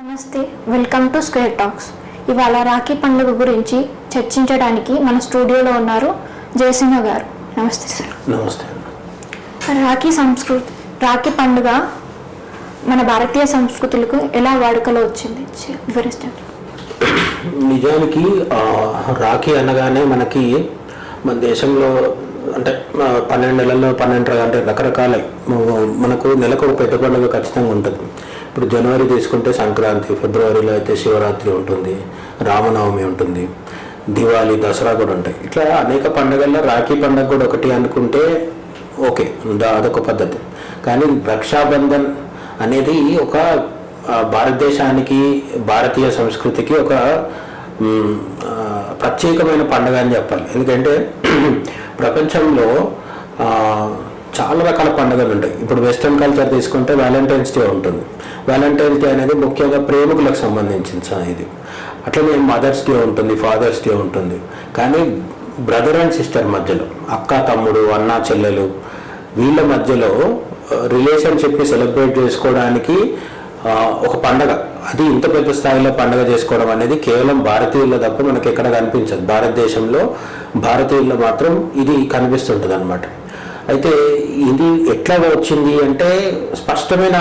నమస్తే, welcome to square talks. ఇవాళ రాఖీ పండుగ గురించి చర్చించడానికి మన స్టూడియోలో ఉన్నారు జయసింహ గారు. నమస్తే సార్. నమస్తే. రాఖీ పండుగ మన భారతీయ సంస్కృతులకు ఎలా వాడుకలో వచ్చింది వివరిస్తారు. నిజానికి రాఖీ అనగానే మనకి మన దేశంలో అంటే 12 నెలల్లో 12 అంటే రకరకాల మనకు నెలకు ఒక పెద్ద పండుగ ఖచ్చితంగా ఉంటుంది. ఇప్పుడు జనవరి తీసుకుంటే సంక్రాంతి, ఫిబ్రవరిలో అయితే శివరాత్రి ఉంటుంది, రామనవమి ఉంటుంది, దివాళీ, దసరా కూడా ఉంటాయి. ఇట్లా అనేక పండుగల్లో రాఖీ పండుగ కూడా ఒకటి అనుకుంటే ఓకే, అదొక పద్ధతి. కానీ రక్షాబంధన్ అనేది ఒక భారతదేశానికి, భారతీయ సంస్కృతికి ఒక ప్రత్యేకమైన పండుగ అని చెప్పాలి. ఎందుకంటే ప్రపంచంలో చాలా రకాల పండుగలు ఉంటాయి. ఇప్పుడు వెస్ట్రన్ కల్చర్ తీసుకుంటే వ్యాలంటైన్స్ డే ఉంటుంది. వ్యాలంటైన్స్ డే అనేది ముఖ్యంగా ప్రేమికులకు సంబంధించిన ఇది. అట్లనే మదర్స్ డే ఉంటుంది, ఫాదర్స్ డే ఉంటుంది. కానీ బ్రదర్ అండ్ సిస్టర్ మధ్యలో, అక్క తమ్ముడు, అన్న చెల్లెలు, వీళ్ళ మధ్యలో రిలేషన్షిప్ని సెలబ్రేట్ చేసుకోవడానికి ఒక పండగ, అది ఇంత పెద్ద స్థాయిలో పండగ చేసుకోవడం అనేది కేవలం భారతీయుల్లో తప్ప మనకి ఎక్కడ కనిపించదు. భారతదేశంలో భారతీయుల్లో మాత్రం ఇది కనిపిస్తుంటుంది అన్నమాట. అయితే ఇది ఎట్లా వచ్చింది అంటే స్పష్టమైన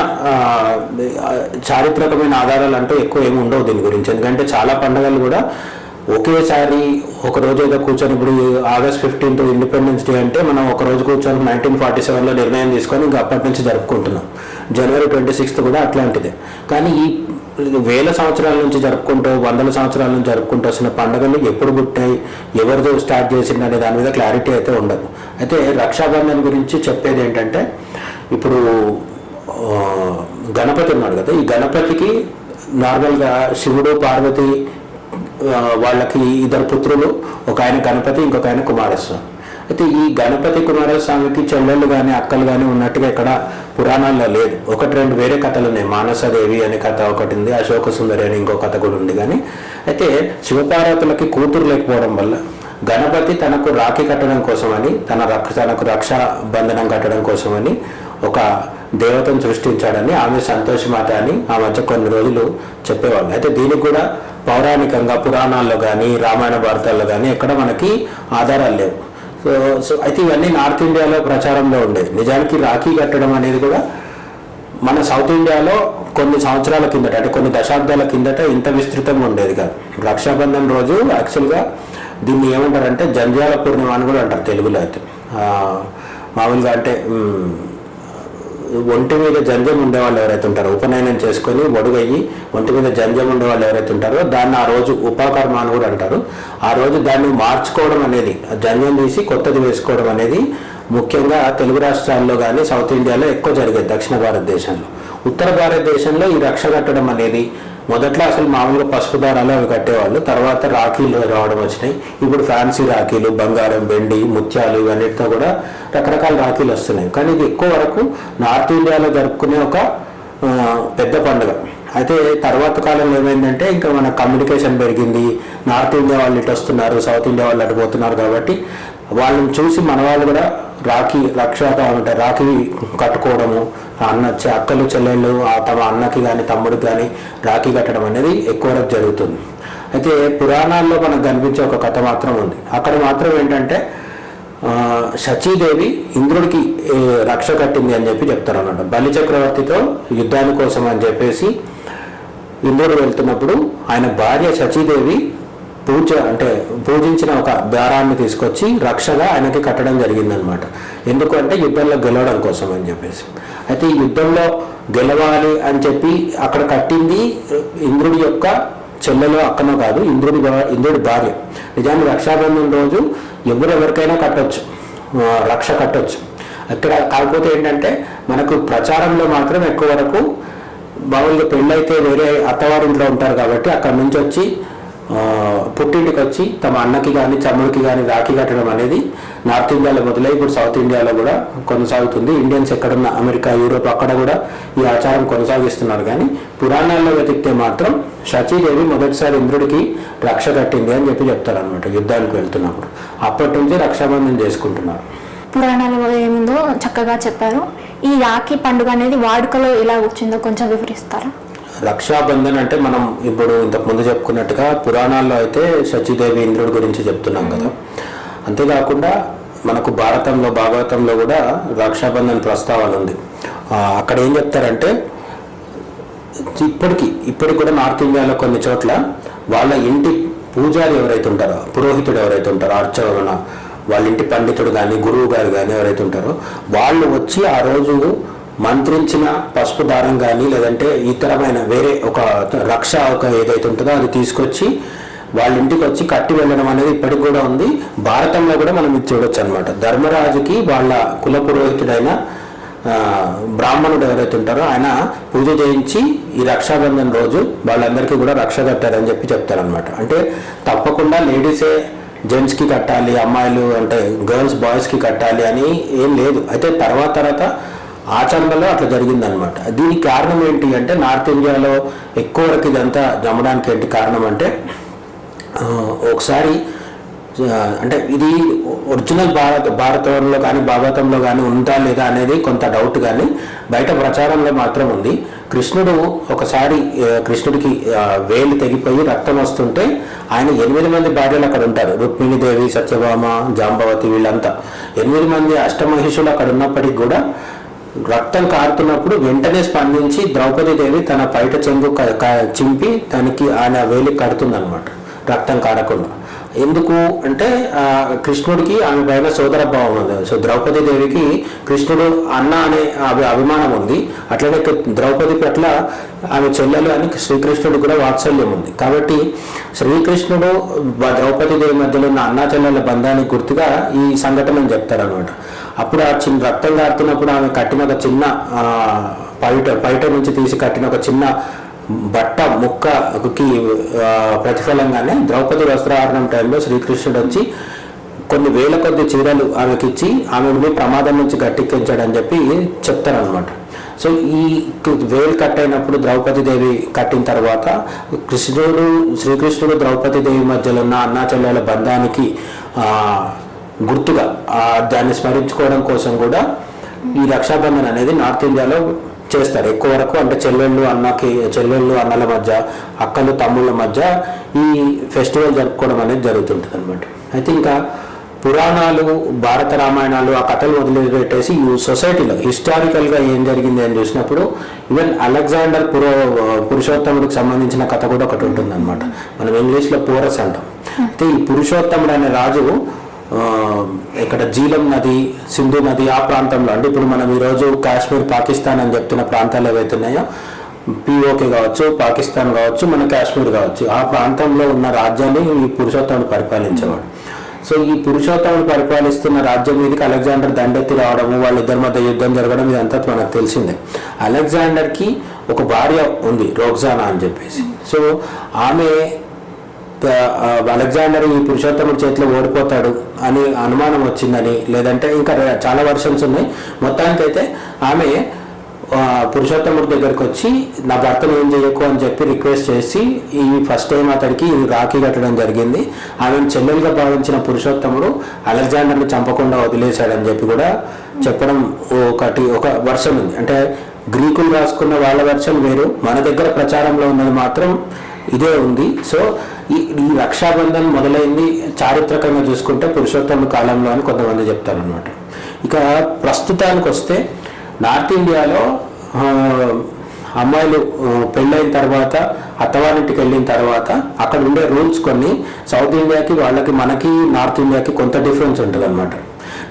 చారిత్రకమైన ఆధారాలు అంటూ ఎక్కువ ఏమి ఉండవు దీని గురించి. ఎందుకంటే చాలా పండుగలు కూడా ఒకేసారి ఒక రోజు ఏదో కూర్చొని, ఇప్పుడు August 15 ఇండిపెండెన్స్ డే అంటే మనం ఒక రోజు కూర్చొని 1947లో నిర్ణయం తీసుకొని ఇంకా అప్పటి నుంచి జరుపుకుంటున్నాం. January 26 కూడా అట్లాంటిదే. కానీ ఈ వేల సంవత్సరాల నుంచి జరుపుకుంటూ, వందల సంవత్సరాల నుంచి జరుపుకుంటూ వస్తున్న పండుగలు ఎప్పుడు పుట్టాయి, ఎవరితో స్టార్ట్ చేసింది అనే దాని మీద క్లారిటీ అయితే ఉండదు. అయితే రక్షాబంధన్ గురించి చెప్పేది ఏంటంటే, ఇప్పుడు గణపతి ఉన్నాడు కదా, ఈ గణపతికి నార్మల్గా శివుడు, పార్వతి వాళ్ళకి ఇద్దరు పుత్రులు, ఒక ఆయన గణపతి, ఇంకొక ఆయన కుమారస్వామి. అయితే ఈ గణపతి కుమారస్వామికి చెల్లెళ్ళు కానీ అక్కలు కానీ ఉన్నట్టుగా ఇక్కడ పురాణాల్లో లేదు. ఒకటి రెండు వేరే కథలు ఉన్నాయి. మానసదేవి అనే కథ ఒకటి ఉంది, అశోక సుందరి అని ఇంకో కథ కూడా ఉంది. కానీ అయితే శివపార్వతులకి కూతురు లేకపోవడం వల్ల గణపతి తనకు రాఖీ కట్టడం కోసమని, తనకు రక్షా బంధనం కట్టడం కోసమని ఒక దేవతను సృష్టించాడని, ఆమె సంతోషమాత అని ఆ మధ్య కొన్ని రోజులు చెప్పేవాళ్ళు. అయితే దీనికి కూడా పౌరాణికంగా పురాణాల్లో కానీ, రామాయణ భారతాల్లో కానీ ఎక్కడ మనకి ఆధారాలు లేవు. సో అయితే ఇవన్నీ నార్త్ ఇండియాలో ప్రచారంలో ఉండేది. నిజానికి రాఖీ కట్టడం అనేది కూడా మన సౌత్ ఇండియాలో కొన్ని సంవత్సరాల కిందట, అంటే కొన్ని దశాబ్దాల కిందట ఇంత విస్తృతంగా ఉండేది కాదు. రక్షాబంధన్ రోజు యాక్చువల్గా దీన్ని ఏమంటారంటే జంధ్యాల పూర్ణిమ అని కూడా అంటారు తెలుగులో. అయితే మామూలుగా అంటే ఒంటి మీద జంధ్యం ఉండేవాళ్ళు ఎవరైతే ఉంటారో, ఉపనయనం చేసుకొని ఒడుగయ్యి ఒంటి మీద జంధ్యం ఉండేవాళ్ళు ఎవరైతే ఉంటారో దాన్ని ఆ రోజు ఉపకర్మ అని కూడా అంటారు. ఆ రోజు దాన్ని మార్చుకోవడం అనేది, జంధ్యం తీసి కొత్తది వేసుకోవడం అనేది ముఖ్యంగా తెలుగు రాష్ట్రాల్లో కానీ సౌత్ ఇండియాలో ఎక్కువ జరిగేది. దక్షిణ భారతదేశంలో, ఉత్తర భారతదేశంలో ఈ రక్ష కట్టడం అనేది మొదట్లో అసలు మామూలుగా పసుపు దారాలు అవి కట్టేవాళ్ళు. తర్వాత రాఖీలు రావడం వచ్చినాయి. ఇప్పుడు ఫ్యాన్సీ రాఖీలు, బంగారం, వెండి, ముత్యాలు ఇవన్నిటితో కూడా రకరకాల రాఖీలు వస్తున్నాయి. కానీ ఇది ఎక్కువ వరకు నార్త్ ఇండియాలో జరుపుకునే ఒక పెద్ద పండుగ. అయితే తర్వాత కాలంలో ఏమైందంటే ఇంకా మన కమ్యూనికేషన్ పెరిగింది. నార్త్ ఇండియా వాళ్ళు ఇటు వస్తున్నారు, సౌత్ ఇండియా వాళ్ళు అటు పోతున్నారు. కాబట్టి వాళ్ళని చూసి మన వాళ్ళు కూడా రాఖీ కట్టుకోవడము, అక్కలు చెల్లెళ్ళు తమ అన్నకి కానీ తమ్ముడికి కానీ రాఖీ కట్టడం అనేది ఎక్కువ వరకు జరుగుతుంది. అయితే పురాణాల్లో మనకు కనిపించే ఒక కథ మాత్రం ఉంది. అక్కడ మాత్రం ఏంటంటే శచీదేవి ఇంద్రుడికి రక్ష కట్టింది అని చెప్పి చెప్తారు అన్నమాట. బలి చక్రవర్తితో యుద్ధాని కోసం అని చెప్పేసి ఇంద్రుడు వెళ్తున్నప్పుడు ఆయన భార్య శచీదేవి పూజించిన ఒక దారాన్ని తీసుకొచ్చి రక్షగా ఆయనకి కట్టడం జరిగిందనమాట. ఎందుకంటే యుద్ధంలో గెలవడం కోసం అని చెప్పేసి. అయితే ఈ యుద్ధంలో గెలవాలి అని చెప్పి అక్కడ కట్టింది ఇంద్రుడి యొక్క చెల్లెలో అక్కనో కాదు, ఇంద్రుడి భార్య. నిజానికి రక్షాబంధన్ రోజు ఎవరెవరికైనా కట్టొచ్చు, రక్ష కట్టొచ్చు. అక్కడ కాకపోతే ఏంటంటే మనకు ప్రచారంలో మాత్రం ఎక్కువ వరకు మామూలుగా పెళ్ళైతే వేరే అత్తవారింట్లో ఉంటారు కాబట్టి అక్కడ నుంచి వచ్చి పుట్టింటికి వచ్చి తమ అన్నకి కానీ తమ్ముడికి కానీ రాఖీ కట్టడం అనేది నార్త్ ఇండియాలో మొదలై ఇప్పుడు సౌత్ ఇండియాలో కూడా కొనసాగుతుంది. ఇండియన్స్ ఎక్కడున్న అమెరికా, యూరోప్ అక్కడ కూడా ఈ ఆచారం కొనసాగిస్తున్నారు. కానీ పురాణాల్లో వెతికితే మాత్రం శచీదేవి మొదటిసారి ఇంద్రుడికి రక్ష కట్టింది అని చెప్పి చెప్తారనమాట యుద్ధానికి వెళ్తున్నప్పుడు. అప్పటి నుంచి రక్షాబంధన్ చేసుకుంటున్నారు. పురాణాలు ఏముందో చక్కగా చెప్పారు. ఈ రాఖీ పండుగ అనేది వాడుకలో ఎలా వచ్చిందో కొంచెం వివరిస్తారా? రక్షాబంధన్ అంటే మనం ఇప్పుడు ఇంతకుముందు చెప్పుకున్నట్టుగా పురాణాల్లో అయితే సచీదేవి ఇంద్రుడి గురించి చెప్తున్నాం కదా. అంతేకాకుండా మనకు భారతంలో భాగవతంలో కూడా రక్షాబంధన్ ప్రస్తావన ఉంది. అక్కడ ఏం చెప్తారంటే ఇప్పటికి కూడా నార్త్ ఇండియాలో కొన్ని చోట్ల వాళ్ళ ఇంటి పూజారి ఎవరైతే ఉంటారో, పురోహితుడు ఎవరైతే ఉంటారో, అర్చన వాళ్ళ ఇంటి పండితుడు కానీ గురువు గారు కానీ ఎవరైతే ఉంటారో వాళ్ళు వచ్చి ఆ రోజు మంత్రించిన పసుపు దారం కానీ లేదంటే ఇతరమైన వేరే ఒక రక్ష ఏదైతే ఉంటుందో అది తీసుకొచ్చి వాళ్ళ ఇంటికి వచ్చి కట్టి వెళ్ళడం అనేది ఇప్పటికి కూడా ఉంది. భారతంలో కూడా మనం ఇది చూడొచ్చు అనమాట. ధర్మరాజుకి వాళ్ళ కుల పురోహితుడైన బ్రాహ్మణుడు ఎవరైతే ఉంటారో ఆయన పూజ చేయించి ఈ రక్షాబంధన్ రోజు వాళ్ళందరికీ కూడా రక్ష కట్టారని చెప్తారనమాట. అంటే తప్పకుండా లేడీసే జెంట్స్కి కట్టాలి, అమ్మాయిలు అంటే గర్ల్స్ బాయ్స్కి కట్టాలి అని ఏం లేదు. అయితే తర్వాత ఆచరణలో అట్లా జరిగిందనమాట. దీనికి కారణం ఏంటి అంటే నార్త్ ఇండియాలో ఎక్కువ వరకు ఇదంతా నమ్మడానికి ఏంటి కారణం అంటే ఒకసారి అంటే ఇది ఒరిజినల్ భారతంలో కానీ భాగవతంలో కానీ ఉందా లేదా అనేది కొంత డౌట్, కానీ బయట ప్రచారంలో మాత్రం ఉంది. కృష్ణుడికి వేలు తెగిపోయి రక్తం వస్తుంటే ఆయన 8 మంది భార్యలు అక్కడ ఉంటారు. రుక్మిణీదేవి, సత్యభామ, జాంబవతి, వీళ్ళంతా 8 మంది అష్టమహిషులు అక్కడ ఉన్నప్పటికీ కూడా రక్తం కారుతున్నప్పుడు వెంటనే స్పందించి ద్రౌపదీదేవి తన పైట చెంగు చింపి దానికి ఆయన వేలి కడుతుందన్నమాట, రక్తం కారకుండా. ఎందుకు అంటే కృష్ణుడికి ఆమె పైన సోదర భావం ఉంది. సో ద్రౌపదీదేవికి కృష్ణుడు అన్న అనే అభిమానం ఉంది. అట్లనే ద్రౌపది పట్ల ఆమె చెల్లెలు అని శ్రీకృష్ణుడికి కూడా వాత్సల్యం ఉంది. కాబట్టి శ్రీకృష్ణుడు ద్రౌపదీదేవి మధ్యలో ఉన్న అన్నా చెల్లెల బంధానికి గుర్తుగా ఈ సంఘటన చెప్తారనమాట. అప్పుడు ఆ రక్తం కారుతున్నప్పుడు ఆమె కట్టిన ఒక చిన్న పైట నుంచి తీసి కట్టిన ఒక చిన్న బట్ట ముక్కకి ప్రతిఫలంగానే ద్రౌపది వస్త్రహరణం టైంలో శ్రీకృష్ణుడు వచ్చి కొన్ని వేల కొద్ది చీరలు ఆమెకిచ్చి ఆమెని ప్రమాదం నుంచి గట్టెక్కించాడని చెప్పి చెప్తారనమాట. సో ఈ వేలు కట్ అయినప్పుడు ద్రౌపదీదేవి కట్టిన తర్వాత శ్రీకృష్ణుడు ద్రౌపదీదేవి మధ్యలో ఉన్న అన్నా చెల్లెల బంధానికి గుర్తుగా దాన్ని స్మరించుకోవడం కోసం కూడా ఈ రక్షాబంధన్ అనేది నార్త్ ఇండియాలో చేస్తారు ఎక్కువ వరకు. అంటే చెల్లెళ్ళు అన్నల మధ్య, అక్కలు తమ్ముళ్ళ మధ్య ఈ ఫెస్టివల్ జరుపుకోవడం అనేది జరుగుతుంటుంది అనమాట. అయితే ఇంకా పురాణాలు, భారత రామాయణాలు ఆ కథలు వదిలిపెట్టేసి ఈ సొసైటీలో హిస్టారికల్గా ఏం జరిగింది అని చూసినప్పుడు ఈవెన్ అలెగ్జాండర్ పురుషోత్తముడికి సంబంధించిన కథ కూడా ఒకటి ఉంటుంది అనమాట. మనం ఇంగ్లీష్లో పోరస్ అంటాం. అయితే ఈ పురుషోత్తముడు అనే రాజు ఇక్కడ జీలం నది, సింధు నది ఆ ప్రాంతంలో, అంటే ఇప్పుడు మనం ఈరోజు కాశ్మీర్, పాకిస్తాన్ అని చెప్తున్న ప్రాంతాలు ఏవైతే ఉన్నాయో, పిఓకే కావచ్చు, పాకిస్తాన్ కావచ్చు, మన కాశ్మీర్ కావచ్చు, ఆ ప్రాంతంలో ఉన్న రాజ్యాన్ని ఈ పురుషోత్తముడు పరిపాలించేవాడు. సో ఈ పురుషోత్తముడు పరిపాలిస్తున్న రాజ్యం మీదకి అలెగ్జాండర్ దండెత్తి రావడము, వాళ్ళిద్దరి మధ్య యుద్ధం జరగడం ఇదంతా మనకు తెలిసిందే. అలెగ్జాండర్కి ఒక భార్య ఉంది, రోక్సానా అని చెప్పేసి. సో ఆమె అలెగ్జాండర్ ఈ పురుషోత్తముడి చేతిలో ఓడిపోతాడు అని అనుమానం వచ్చిందని, లేదంటే ఇంకా చాలా వర్షన్స్ ఉన్నాయి. మొత్తానికైతే ఆమె పురుషోత్తముడి దగ్గరికి వచ్చి నా భర్తను ఏం చేయకు అని చెప్పి రిక్వెస్ట్ చేసి ఈ ఫస్ట్ టైం అతడికి రాఖీ కట్టడం జరిగింది. ఆమెను చెల్లెలుగా భావించిన పురుషోత్తముడు అలెగ్జాండర్ని చంపకుండా వదిలేశాడని చెప్పి కూడా చెప్పడం ఒక వర్షన్ ఉంది. అంటే గ్రీకులు రాసుకున్న వాళ్ళ వర్షన్ వేరు, మన దగ్గర ప్రచారంలో ఉన్నది మాత్రం ఇదే ఉంది. సో ఈ రక్షాబంధన్ మొదలైంది చారిత్రకంగా చూసుకుంటే పురుషోత్తముడి కాలంలో అని కొంతమంది చెప్తారనమాట. ఇక ప్రస్తుతానికి వస్తే నార్త్ ఇండియాలో అమ్మాయిలు పెళ్ళైన తర్వాత అత్తవారింటికి వెళ్ళిన తర్వాత అక్కడ ఉండే రూల్స్ కొన్ని సౌత్ ఇండియాకి మనకి నార్త్ ఇండియాకి కొంత డిఫరెన్స్ ఉంటుంది అనమాట.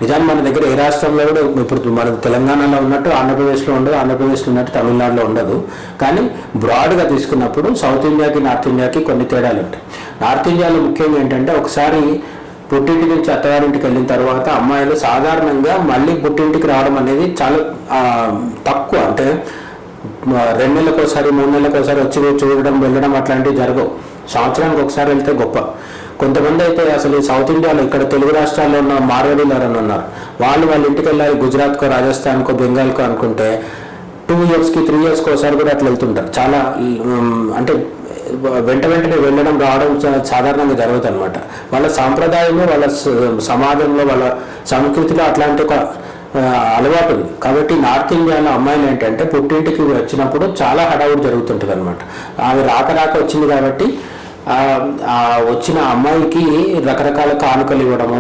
నిజాన్ని మన దగ్గర ఏ రాష్ట్రంలో కూడా ఇప్పుడు మనకు తెలంగాణలో ఉన్నట్టు ఆంధ్రప్రదేశ్లో ఉండదు, ఆంధ్రప్రదేశ్లో ఉన్నట్టు తమిళనాడులో ఉండదు. కానీ బ్రాడ్గా తీసుకున్నప్పుడు సౌత్ ఇండియాకి నార్త్ ఇండియాకి కొన్ని తేడాలు ఉంటాయి. నార్త్ ఇండియాలో ముఖ్యంగా ఏంటంటే ఒకసారి పుట్టింటి నుంచి అత్తవారింటికి వెళ్ళిన తర్వాత అమ్మాయిలు సాధారణంగా మళ్ళీ పుట్టింటికి రావడం అనేది చాలా తక్కువ. అంటే 2 నెలలకు ఒకసారి 3 నెలలకు ఒకసారి వచ్చి చూడడం వెళ్ళడం అట్లాంటివి జరగవు. సంవత్సరానికి ఒకసారి వెళ్తే గొప్ప. కొంతమంది అయితే అసలు సౌత్ ఇండియాలో ఇక్కడ తెలుగు రాష్ట్రాల్లో ఉన్న మార్వాడీలు ఎవరైనా ఉన్నారు, వాళ్ళ ఇంటికి వెళ్ళాలి గుజరాత్కో, రాజస్థాన్కో, బెంగాల్కో అనుకుంటే 2 ఇయర్స్కి 3 ఇయర్స్కి ఒకసారి కూడా అట్లా వెళ్తుంటారు. చాలా అంటే వెంటనే వెళ్ళడం రావడం సాధారణంగా జరుగుతుంది అనమాట. వాళ్ళ సాంప్రదాయంలో, వాళ్ళ సమాజంలో, వాళ్ళ సంస్కృతిలో అట్లాంటి ఒక అలవాటు ఉంది. కాబట్టి నార్త్ ఇండియాలో అమ్మాయిలు ఏంటంటే పుట్టింటికి వచ్చినప్పుడు చాలా హడావుడి జరుగుతుంటుంది అనమాట. ఆమె రాక వచ్చింది కాబట్టి వచ్చిన అమ్మాయికి రకరకాల కానుకలు ఇవ్వడము,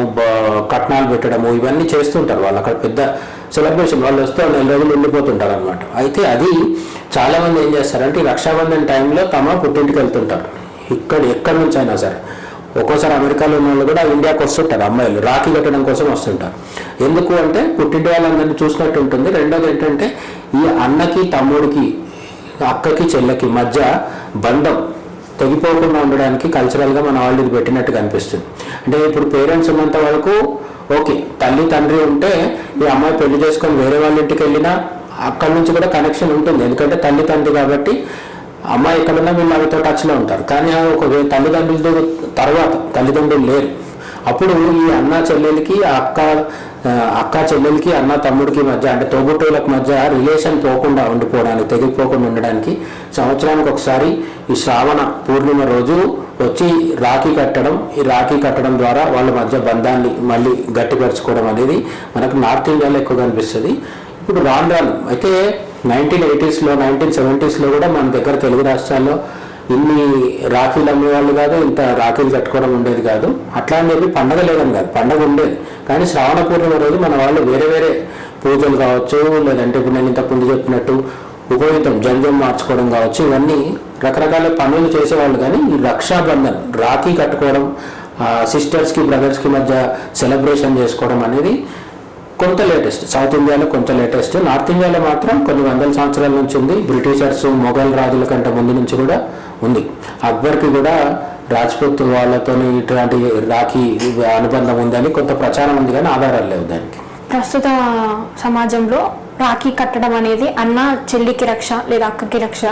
కట్నాలు పెట్టడము, ఇవన్నీ చేస్తుంటారు వాళ్ళు. అక్కడ పెద్ద సెలబ్రేషన్, వాళ్ళు వస్తే 4 రోజులు ఉండిపోతుంటారు అనమాట. అయితే అది చాలామంది ఏం చేస్తారంటే ఈ రక్షాబంధన్ టైంలో తమ పుట్టింటికి వెళ్తుంటారు. ఎక్కడి నుంచి అయినా సరే. ఒక్కోసారి అమెరికాలో ఉన్న వాళ్ళు కూడా ఇండియాకి వస్తుంటారు, అమ్మాయిలు రాఖీ కట్టడం కోసం వస్తుంటారు. ఎందుకు అంటే పుట్టింటి వాళ్ళందరినీ చూసినట్టు ఉంటుంది. రెండోది ఏంటంటే ఈ అన్నకి తమ్ముడికి అక్కకి చెల్లెకి మధ్య బంధం తెగిపోకుండా ఉండడానికి కల్చరల్గా మన వాళ్ళు ఇది పెట్టినట్టుగా అనిపిస్తుంది. అంటే ఇప్పుడు పేరెంట్స్ ఉన్నంత వరకు ఓకే, తల్లి తండ్రి ఉంటే ఈ అమ్మాయి పెళ్లి చేసుకొని వేరే వాళ్ళ ఇంటికి వెళ్ళినా అక్కడి నుంచి కూడా కనెక్షన్ ఉంటుంది. ఎందుకంటే తల్లి తండ్రి కాబట్టి అమ్మాయి ఎక్కడున్నా వీళ్ళు ఆమెతో టచ్లో ఉంటారు. కానీ ఒక తల్లిదండ్రులతో తర్వాత తల్లిదండ్రులు లేరు, అప్పుడు ఈ అన్న చెల్లెలకి అక్క చెల్లెలకి అన్న తమ్ముడికి మధ్య అంటే తోబుట్టువులకు మధ్య రిలేషన్ పోకుండా ఉండిపోవడానికి, తెగిపోకుండా ఉండడానికి సంవత్సరానికి ఒకసారి ఈ శ్రావణ పూర్ణిమ రోజు వచ్చి రాఖీ కట్టడం, ఈ రాఖీ కట్టడం ద్వారా వాళ్ళ మధ్య బంధాన్ని మళ్ళీ గట్టిపరచుకోవడం అనేది మనకు నార్త్ ఇండియాలో ఎక్కువగా అనిపిస్తుంది. ఇప్పుడు రాను అయితే 1980s లో 1970s కూడా మన దగ్గర తెలుగు రాష్ట్రాల్లో ఇన్ని రాఖీలు అమ్మేవాళ్ళు కాదు, ఇంత రాఖీలు కట్టుకోవడం ఉండేది కాదు. అట్లా అని చెప్పి పండగ లేదని కాదు, పండగ ఉండేది. కానీ శ్రావణ పూర్ణిమ రోజు మన వాళ్ళు వేరే పూజలు కావచ్చు, లేదంటే ఇప్పుడు నేను ఇంతకుముందు చెప్పినట్టు ఉపయుక్తం జంజం మార్చుకోవడం కావచ్చు, ఇవన్నీ రకరకాల పనులు చేసేవాళ్ళు. కానీ ఈ రక్షాబంధన్ రాఖీ కట్టుకోవడం, సిస్టర్స్కి బ్రదర్స్కి మధ్య సెలబ్రేషన్ చేసుకోవడం అనేది కొంత లేటెస్ట్. సౌత్ ఇండియాలో కొంత లేటెస్ట్. నార్త్ ఇండియాలో మాత్రం కొన్ని వందల సంవత్సరాల నుంచి ఉంది. బ్రిటిషర్స్ మొఘల్ రాజుల కంటే ముందు నుంచి కూడా ఉంది. అక్బర్కి కూడా రాజ్పుత్ వాళ్ళతో ఇట్లాంటి రాఖీ అనుబంధం ఉందని కొంత ప్రచారం ఉంది, కానీ ఆధారాలు లేవు దానికి. ప్రస్తుత సమాజంలో రాఖీ కట్టడం అనేది అన్న చెల్లికి రక్ష లేదా అక్కకి రక్ష.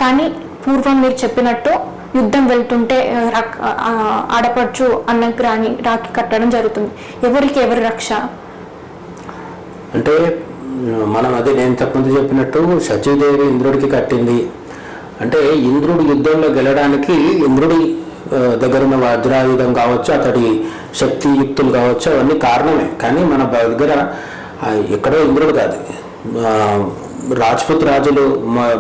కానీ పూర్వం మీరు చెప్పినట్టు యుద్ధం వెళ్తుంటే ఆడపడుచు అన్నకి రాని రాఖీ కట్టడం జరుగుతుంది. ఎవరికి ఎవరి రక్ష అంటే మనం అదే నేను ఇంతకుముందు చెప్పినట్టు సచీదేవి ఇంద్రుడికి కట్టింది అంటే ఇంద్రుడు యుద్ధంలో గెలడానికి ఇంద్రుడి దగ్గర ఉన్న వజ్రాయుధం కావచ్చు, అతడి శక్తియుక్తులు కావచ్చు, అవన్నీ కారణమే. కానీ మన దగ్గర ఎక్కడో ఇంద్రుడు కాదు, రాజ్పుత్ రాజులు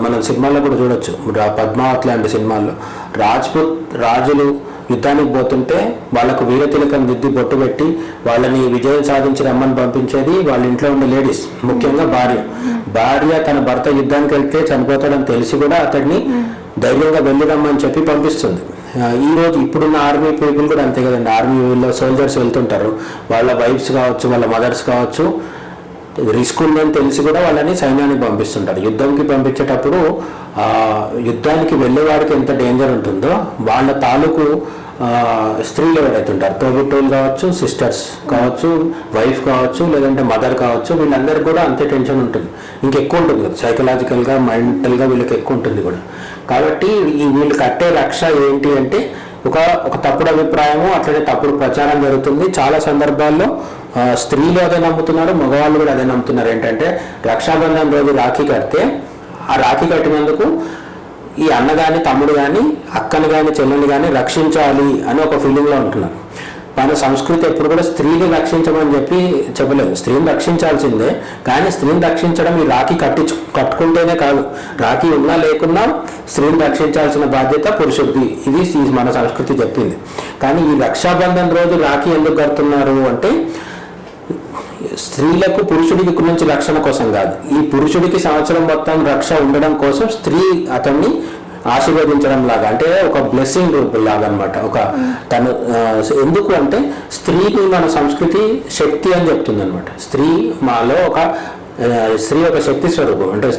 మనం సినిమాల్లో కూడా చూడొచ్చు. పద్మావత్ లాంటి సినిమాల్లో రాజ్పుత్ రాజులు యుద్ధానికి పోతుంటే వాళ్ళకు వీరతిలకం దిద్ది బొట్టు పెట్టి వాళ్ళని విజయం సాధించి రమ్మని పంపించేది వాళ్ళ ఇంట్లో ఉండే లేడీస్, ముఖ్యంగా భార్య తన భర్త యుద్ధానికి వెళ్తే చనిపోతాడని తెలిసి కూడా అతడిని ధైర్యంగా వెళ్ళి రమ్మని చెప్పి పంపిస్తుంది. ఈ రోజు ఇప్పుడున్న ఆర్మీ పీపుల్ కూడా అంతే కదండి. ఆర్మీలో సోల్జర్స్ వెళ్తుంటారు, వాళ్ళ వైఫ్స్ కావచ్చు, వాళ్ళ మదర్స్ కావచ్చు, రిస్క్ ఉందని తెలిసి కూడా వాళ్ళని సైన్యానికి పంపిస్తుంటారు. యుద్ధంకి పంపించేటప్పుడు యుద్ధానికి వెళ్ళేవాడికి ఎంత డేంజర్ ఉంటుందో వాళ్ళ తాలూకు స్త్రీలు ఎవరైతే ఉంటారు, తోబుట్టువులు కావచ్చు, సిస్టర్స్ కావచ్చు, వైఫ్ కావచ్చు, లేదంటే మదర్ కావచ్చు, వీళ్ళందరికీ కూడా అంతే టెన్షన్ ఉంటుంది. ఇంకెక్కువ ఉంటుంది కదా, సైకలాజికల్గా మెంటల్గా వీళ్ళకి ఎక్కువ ఉంటుంది కూడా. కాబట్టి వీళ్ళు కట్టే రక్ష ఏంటి అంటే ఒక తప్పుడు అభిప్రాయము, అట్లనే తప్పుడు ప్రచారం జరుగుతుంది. చాలా సందర్భాల్లో స్త్రీలు అదే నమ్ముతున్నారు, మగవాళ్ళు కూడా అదే నమ్ముతున్నారు. ఏంటంటే రక్షాబంధన్ రోజు రాఖీ కడితే ఆ రాఖీ కట్టినందుకు ఈ అన్న కానీ తమ్ముడు కానీ అక్కను కానీ చెల్లెని కానీ రక్షించాలి అని ఒక ఫీలింగ్లో ఉంటున్నారు. మన సంస్కృతి ఎప్పుడు కూడా స్త్రీని రక్షించమని చెప్పలేదు, స్త్రీని రక్షించాల్సిందే. కానీ స్త్రీని రక్షించడం ఈ రాఖీ కట్టుకుంటేనే కాదు, రాఖీ ఉన్నా లేకున్నా స్త్రీని రక్షించాల్సిన బాధ్యత పురుషుడిది. ఇది మన సంస్కృతి చెప్పింది. కానీ ఈ రక్షాబంధన్ రోజు రాఖీ ఎందుకు కడుతున్నారు అంటే స్త్రీలకు పురుషుడికి నుంచి రక్షణ కోసం కాదు, ఈ పురుషుడికి సంవత్సరం మొత్తం రక్ష ఉండడం కోసం స్త్రీ అతన్ని ఆశీర్వదించడం లాగా, అంటే ఒక బ్లెస్సింగ్ రూపు లాగా అనమాట. తను ఎందుకు అంటే స్త్రీని మన సంస్కృతి శక్తి అని చెప్తుంది అనమాట. స్త్రీ ఒక శక్తి స్వరూపం. అంటే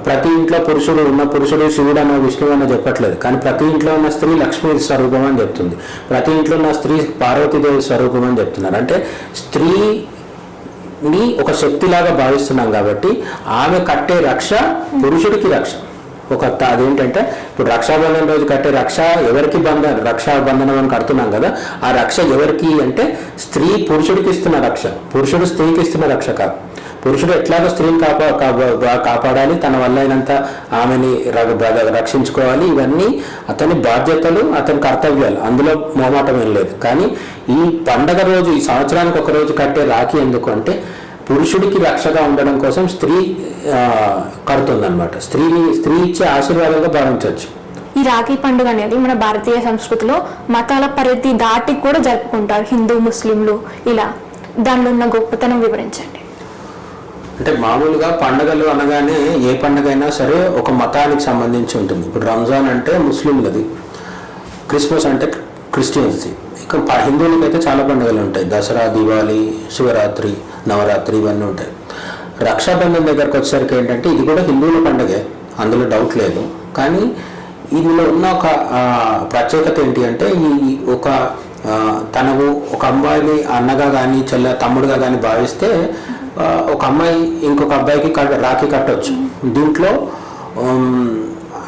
ప్రతి ఇంట్లో పురుషుడు శివుడు అనో విష్ణువు అనో చెప్పట్లేదు, కానీ ప్రతి ఇంట్లో ఉన్న స్త్రీ లక్ష్మీ స్వరూపం అని చెప్తుంది. ప్రతి ఇంట్లో ఉన్న స్త్రీ పార్వతీదేవి స్వరూపం అని చెప్తున్నారు. అంటే స్త్రీని ఒక శక్తిలాగా భావిస్తున్నాం కాబట్టి ఆమె కట్టే రక్ష పురుషుడికి రక్ష. అదేంటంటే ఇప్పుడు రక్షాబంధన్ రోజు కట్టే రక్ష ఎవరికి రక్షాబంధనం అని కడుతున్నాం కదా, ఆ రక్ష ఎవరికి అంటే స్త్రీ పురుషుడికి ఇస్తున్న రక్ష, పురుషుడు స్త్రీకి ఇస్తున్న రక్ష కాదు. పురుషుడు ఎట్లాగో స్త్రీని కాపాడాలి, తన వల్ల అయినంత ఆమెని రక్షించుకోవాలి. ఇవన్నీ అతని బాధ్యతలు, అతని కర్తవ్యాలు, అందులో మొహమాటం ఏం లేదు. కానీ ఈ పండగ రోజు, ఈ సంవత్సరానికి ఒక రోజు కట్టే రాఖీ ఎందుకు అంటే పురుషుడికి రక్షగా ఉండడం కోసం స్త్రీ కడుతుందన్నమాట. స్త్రీ ఇచ్చే ఆశీర్వాదంగా భావించవచ్చు. ఈ రాఖీ పండుగ అనేది మన భారతీయ సంస్కృతిలో మతాల పరిధి దాటి కూడా జరుపుకుంటారు, హిందూ ముస్లింలు ఇలా. దానిలో ఉన్న గొప్పతనం వివరించండి. అంటే మామూలుగా పండుగలు అనగానే ఏ పండుగ అయినా సరే ఒక మతానికి సంబంధించి ఉంటుంది. ఇప్పుడు రంజాన్ అంటే ముస్లింలది, క్రిస్మస్ అంటే క్రిస్టియన్స్ది. ఇక హిందువులకైతే చాలా పండుగలు ఉంటాయి, దసరా, దివాళీ, శివరాత్రి, నవరాత్రి ఇవన్నీ ఉంటాయి. రక్షాబంధన్ దగ్గరకు వచ్చేసరికి ఏంటంటే ఇది కూడా హిందువుల పండుగే, అందులో డౌట్ లేదు. కానీ ఇందులో ఉన్న ఒక ప్రత్యేకత ఏంటి అంటే తనకు ఒక అమ్మాయిని అన్నగా కానీ తమ్ముడుగా కానీ భావిస్తే ఒక అమ్మాయి ఇంకొక అబ్బాయికి రాఖీ కట్టవచ్చు. దీంట్లో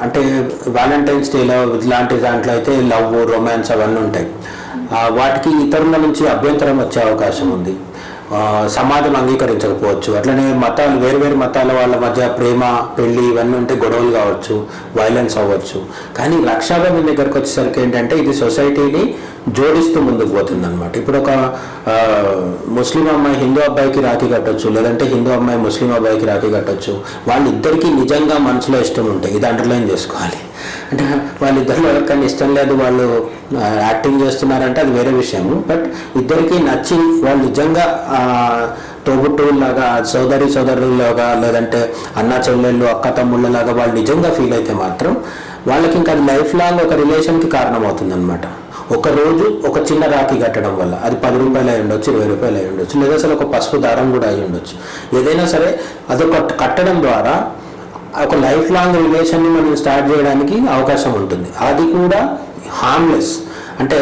అంటే వ్యాలంటైన్స్ డేలో ఇలాంటి దాంట్లో అయితే లవ్, రొమాన్స్ అవన్నీ ఉంటాయి. వాటికి ఇతరుల నుంచి అభ్యంతరం వచ్చే అవకాశం ఉంది, సమాజం అంగీకరించకపోవచ్చు. అట్లనే మతాలు, వేరు మతాల వాళ్ళ మధ్య ప్రేమ, పెళ్లి ఇవన్నీ ఉంటే గొడవలు కావచ్చు, వైలెన్స్ అవ్వచ్చు. కానీ రక్షాబంధన్ దగ్గరకు వచ్చేసరికి ఏంటంటే ఇది సొసైటీని జోడిస్తూ ముందుకు పోతుంది అనమాట. ఇప్పుడు ఒక ముస్లిం అమ్మాయి హిందూ అబ్బాయికి రాఖీ కట్టొచ్చు, లేదంటే హిందూ అమ్మాయి ముస్లిం అబ్బాయికి రాఖీ కట్టొచ్చు. వాళ్ళిద్దరికీ నిజంగా మనసులో ఇష్టం ఉంటాయి, ఇది అండర్లైన్ చేసుకోవాలి. అంటే వాళ్ళిద్దరిలో ఎవరికైనా ఇష్టం లేదు, వాళ్ళు యాక్టింగ్ చేస్తున్నారంటే అది వేరే విషయము. బట్ ఇద్దరికీ నచ్చి వాళ్ళు నిజంగా తోబుట్టువుల్లాగా, సోదరులాగా, లేదంటే అన్న చెల్లెళ్ళు, అక్క తమ్ముళ్ళలాగా వాళ్ళు నిజంగా ఫీల్ అయితే మాత్రం వాళ్ళకి ఇంకా అది లైఫ్ లాంగ్ ఒక రిలేషన్కి కారణమవుతుంది అనమాట. ఒక రోజు ఒక చిన్న రాఖీ కట్టడం వల్ల అది 10 రూపాయలు అయి ఉండొచ్చు, 20 రూపాయలు అయి ఉండొచ్చు, లేదా అసలు ఒక పసుపు దారం కూడా అయి ఉండొచ్చు. ఏదైనా సరే అదొక కట్టడం ద్వారా ఒక లైఫ్ లాంగ్ రిలేషన్ని మనం స్టార్ట్ చేయడానికి అవకాశం ఉంటుంది. అది కూడా హార్మ్లెస్. అంటే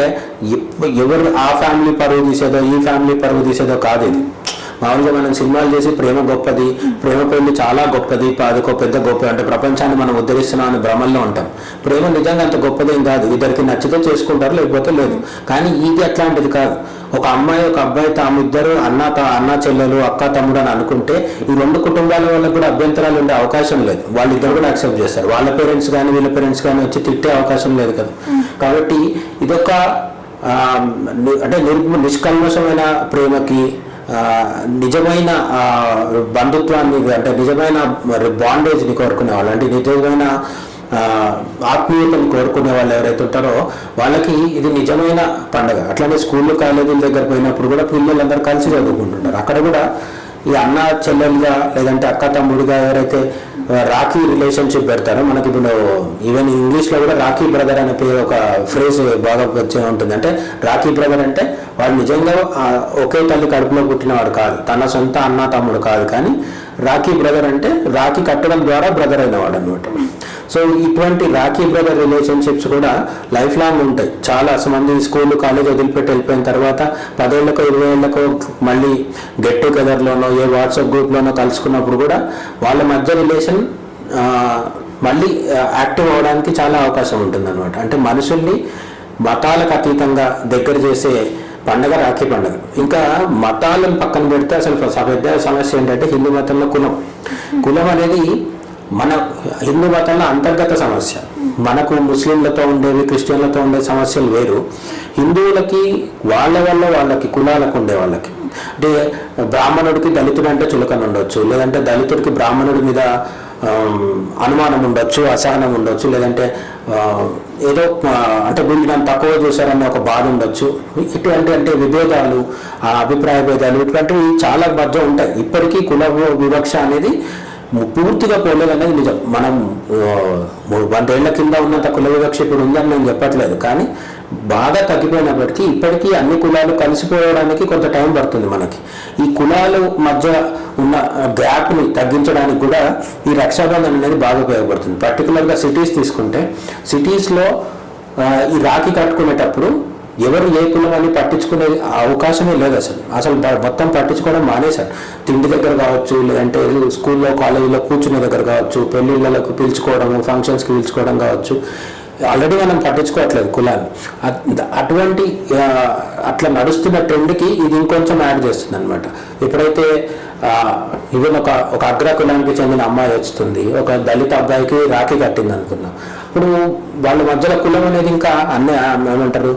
ఎవరు ఆ ఫ్యామిలీ పరువు తీసేదో, ఈ ఫ్యామిలీ పరువు తీసేదో కాదు. ఇది మామూలుగా మనం సినిమాలు చేసి ప్రేమ గొప్పది, ప్రేమ పెళ్లి చాలా గొప్పది, అదొక పెద్ద గొప్ప, అంటే ప్రపంచాన్ని మనం ఉద్ధరిస్తున్నాం అని భ్రమల్లో ఉంటాం. ప్రేమ నిజంగా అంత గొప్పదేం కాదు, ఇద్దరికి నచ్చితే చేసుకుంటారు, లేకపోతే లేదు. కానీ ఇది అట్లాంటిది కాదు. ఒక అమ్మాయి, ఒక అబ్బాయి, తామిద్దరు అన్న చెల్లెలు, అక్క తమ్ముడు అని అనుకుంటే ఈ 2 కుటుంబాల వాళ్ళకు కూడా అభ్యంతరాలు ఉండే అవకాశం లేదు. వాళ్ళిద్దరు కూడా యాక్సెప్ట్ చేస్తారు. వాళ్ళ పేరెంట్స్ కానీ వీళ్ళ పేరెంట్స్ కానీ వచ్చి తిట్టే అవకాశం లేదు కదా. కాబట్టి ఇదొక అంటే నిష్కల్మషమైన ప్రేమకి, నిజమైన బంధుత్వాన్ని, అంటే నిజమైన బాండేజ్ని కోరుకునే వాళ్ళు, అంటే నిజమైన ఆత్మీయతను కోరుకునే వాళ్ళు ఎవరైతే ఉంటారో వాళ్ళకి ఇది నిజమైన పండుగ. అట్లనే స్కూళ్ళు, కాలేజీల దగ్గర పోయినప్పుడు కూడా పిల్లలందరూ కలిసి చదువుకుంటుంటారు. అక్కడ కూడా ఈ అన్న చెల్లెలుగా, లేదంటే అక్క తమ్ముడుగా ఎవరైతే రాఖీ రిలేషన్షిప్ పెడతారో, మనకి ఇప్పుడు ఈవెన్ ఇంగ్లీష్లో కూడా రాఖీ బ్రదర్ అనే పేరు, ఒక ఫ్రేజ్ బాగా వచ్చే ఉంటుంది. అంటే రాఖీ బ్రదర్ అంటే వాడు నిజంగా ఒకే తల్లి కడుపులో పుట్టినవాడు కాదు, తన సొంత అన్న తమ్ముడు కాదు. కానీ రాఖీ బ్రదర్ అంటే రాఖీ కట్టడం ద్వారా బ్రదర్ అయినవాడు అనమాట. సో ఇటువంటి రాఖీ బ్రదర్ రిలేషన్షిప్స్ కూడా లైఫ్ లాంగ్ ఉంటాయి. చాలా మంది స్కూల్, కాలేజ్ వదిలిపెట్టి వెళ్ళిపోయిన తర్వాత 10 ఏళ్ళకో 20 ఏళ్ళకో మళ్ళీ గెట్ టుగెదర్లోనో ఏ వాట్సాప్ గ్రూప్లోనో కలుసుకున్నప్పుడు కూడా వాళ్ళ మధ్య రిలేషన్ మళ్ళీ యాక్టివ్ అవడానికి చాలా అవకాశం ఉంటుంది అనమాట. అంటే మనుషుల్ని మతాలకు అతీతంగా దగ్గర చేసే పండగ రాఖీ పండుగ. ఇంకా మతాలను పక్కన పెడితే అసలు పెద్ద సమస్య ఏంటంటే హిందూ మతంలో కులం అనేది మన హిందూ మతంలో అంతర్గత సమస్య. మనకు ముస్లింలతో ఉండేవి, క్రిస్టియన్లతో ఉండే సమస్యలు వేరు. హిందువులకి వాళ్ళకి కులాలకు ఉండే వాళ్ళకి, అంటే బ్రాహ్మణుడికి దళితుడు అంటే చులకన ఉండొచ్చు, లేదంటే దళితుడికి బ్రాహ్మణుడి మీద అనుమానం ఉండొచ్చు, అసహనం ఉండొచ్చు, లేదంటే ఏదో అంటే వీళ్ళు నన్ను తక్కువ చూశారనే ఒక బాధ ఉండొచ్చు. ఇటువంటి అంటే విభేదాలు, అభిప్రాయ భేదాలు ఇటువంటివి చాలా మధ్య ఉంటాయి. ఇప్పటికీ కుల వివక్ష అనేది పూర్తిగా పోలేదనేది నిజం. మనం 100 ఏళ్ల కింద ఉన్నంత కుల వివక్ష ఇప్పుడు ఉందని నేను చెప్పట్లేదు, కానీ బాగా తగ్గిపోయినప్పటికీ ఇప్పటికీ అన్ని కులాలు కలిసిపోవడానికి కొంత టైం పడుతుంది. మనకి ఈ కులాల మధ్య ఉన్న గ్యాప్ని తగ్గించడానికి కూడా ఈ రక్షాబంధన్ అనేది బాగా ఉపయోగపడుతుంది. పర్టికులర్గా సిటీస్ తీసుకుంటే, సిటీస్లో ఈ రాఖీ కట్టుకునేటప్పుడు ఎవరు ఏ కులం అని పట్టించుకునే అవకాశమే లేదు. అసలు మొత్తం పట్టించుకోవడం మానేశారు. తిండి దగ్గర కావచ్చు, లేదంటే స్కూల్లో, కాలేజీలో కూర్చునే దగ్గర కావచ్చు, పెళ్ళిళ్ళకు పిలుచుకోవడము, ఫంక్షన్స్కి పిలుచుకోవడం కావచ్చు, ఆల్రెడీ మనం పట్టించుకోవట్లేదు కులాన్ని. అటువంటి అట్లా నడుస్తున్న ట్రెండ్కి ఇది ఇంకొంచెం యాడ్ చేస్తుంది అనమాట. ఎప్పుడైతే ఈవెన్ ఒక అగ్ర కులానికి చెందిన అమ్మాయి వస్తుంది, ఒక దళిత అబ్బాయికి రాఖీ కట్టింది అనుకున్నాం, ఇప్పుడు వాళ్ళ మధ్యలో కులం అనేది ఇంకా అన్నీ ఏమంటారు